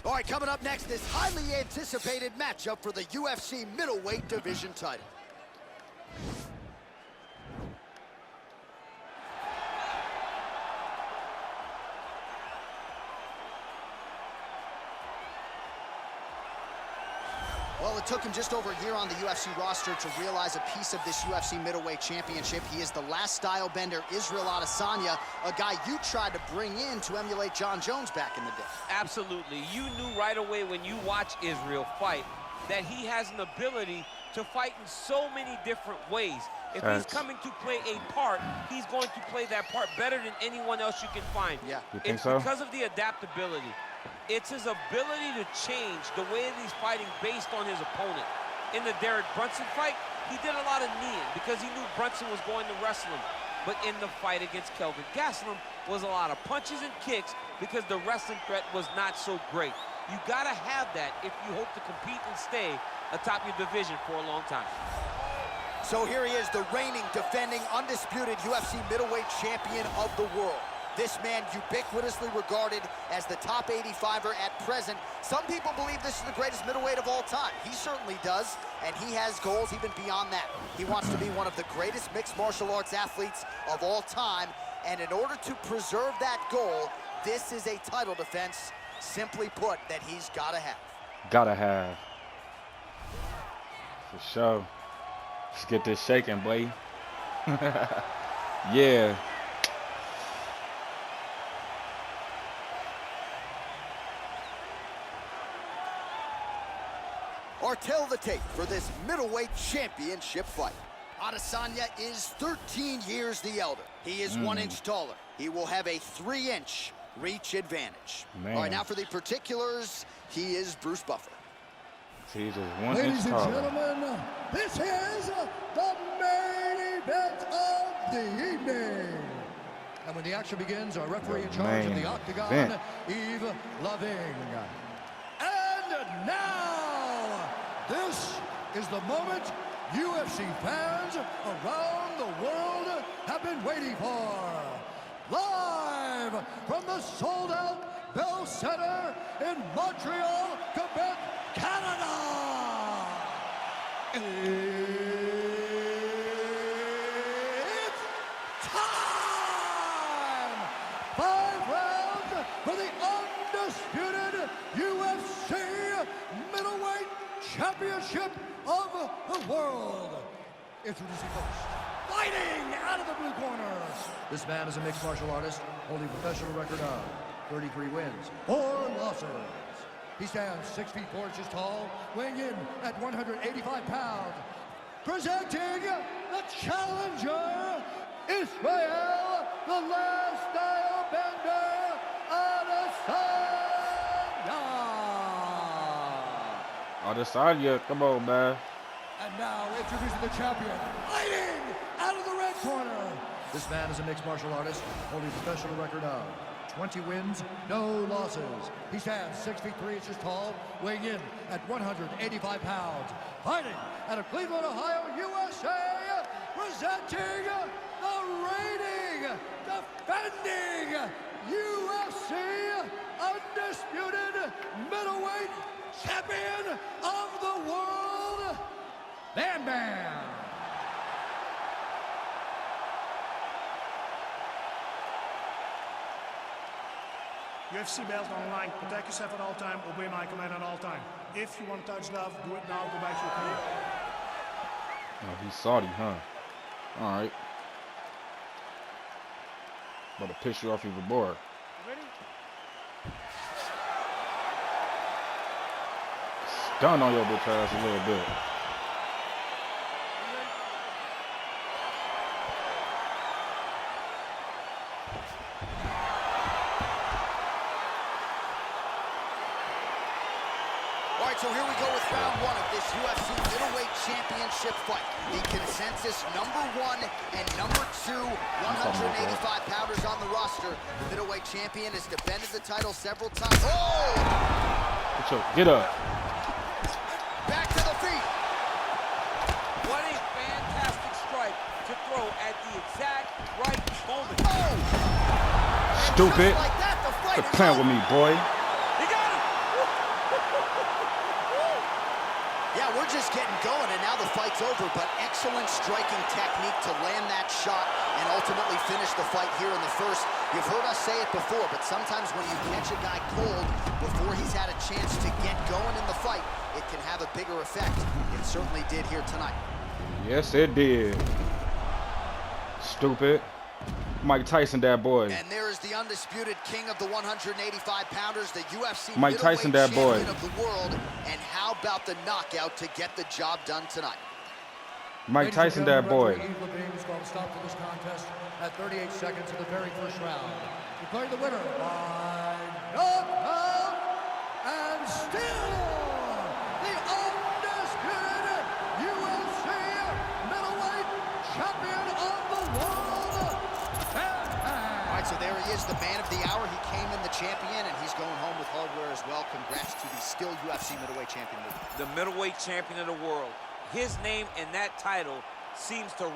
All right, coming up next, this highly anticipated matchup for the UFC middleweight division title. Well, it took him just over a year on the UFC roster to realize a piece of this UFC middleweight championship. He is the last style bender, Israel Adesanya, a guy you tried to bring in to emulate John Jones back in the day. Absolutely. You knew right away when you watch Israel fight that he has an ability to fight in so many different ways. If he's coming to play a part, he's going to play that part better than anyone else you can find. Yeah. You think it's so? because of the adaptability. It's his ability to change the way that he's fighting based on his opponent. In the Derek Brunson fight, he did a lot of kneeing because he knew Brunson was going to wrestle him. But in the fight against Kelvin Gastelum was a lot of punches and kicks because the wrestling threat was not so great. You gotta have that if you hope to compete and stay atop your division for a long time. So here he is, the reigning, defending, undisputed UFC middleweight champion of the world. This man ubiquitously regarded as the top 85er at present. Some people believe this is the greatest middleweight of all time. He certainly does, and he has goals even beyond that. He wants to be one of the greatest mixed martial arts athletes of all time, and in order to preserve that goal, this is a title defense, simply put, that he's gotta have. Gotta have. For sure. Let's get this shaking, boy. Yeah. Or tell the tape for this middleweight championship fight. Adesanya is 13 years the elder. He is 1 inch taller. He will have a 3-inch reach advantage. Man. All right, now for the particulars, he is Bruce Buffer. He's just 1 inch Ladies and taller. gentlemen, this is the main event of the evening. And when the action begins, our referee in charge of the octagon, event. Eve Loving. And now, this is the moment UFC fans around the world have been waiting for. Live from the sold-out Bell Center in Montreal, Quebec, Canada. It's time! 5 rounds for the undisputed UFC middleweight championship of the world. Introducing first, fighting out of the blue corner. This man is a mixed martial artist, holding a professional record of 33 wins, 4 losses. He stands 6 feet 4 inches tall, weighing in at 185 pounds. Presenting the challenger, Israel, the last style bender, Adesanya. Adesanya, come on, man. And now introducing the champion, fighting out of the red corner. This man is a mixed martial artist, holding a professional record of 20 wins, no losses. He stands 6 feet 3 inches tall, weighing in at 185 pounds. Fighting out of Cleveland, Ohio, USA, presenting the reigning, defending UFC undisputed middleweight champion of the world, Bam Bam. UFC belt on the line. Protect yourself at all time. Obey my command at all time. If you want to touch love, do it now. Go back to your career. Oh, he's Saudi, huh? All right. About to piss you off even more. Ready? Stun on your bitch ass a little bit. So here we go with round 1 of this UFC middleweight championship fight. The consensus #1 and #2 185-pounders on the roster. The middleweight champion has defended the title several times. Oh! Get up. Back to the feet. What a fantastic strike to throw at the exact right moment. Oh! Stupid. Just like that, the fight Quit is playing over. with me, boy. He got him! Yeah, we're just getting going, and now the fight's over, but excellent striking technique to land that shot and ultimately finish the fight here in the first. You've heard us say it before, but sometimes when you catch a guy cold before he's had a chance to get going in the fight, it can have a bigger effect. It certainly did here tonight. Yes, it did. Stupid. Mike Tyson, that boy. And there is the undisputed king of the 185-pounders, the UFC Mike Tyson, that boy. champion of the world. And how about the knockout to get the job done tonight? Mike Tyson, that boy. Referee Eve Levine is going to stop to this contest at 38 seconds of the very first round. Declaring the winner by knockout and still the undisputed UFC middleweight champion of the world. All right, so there he is, the man of the hour. He came in the champion, and he's going home with hardware as well. Congrats to the still UFC middleweight champion. The middleweight champion of the world. His name and that title seems to run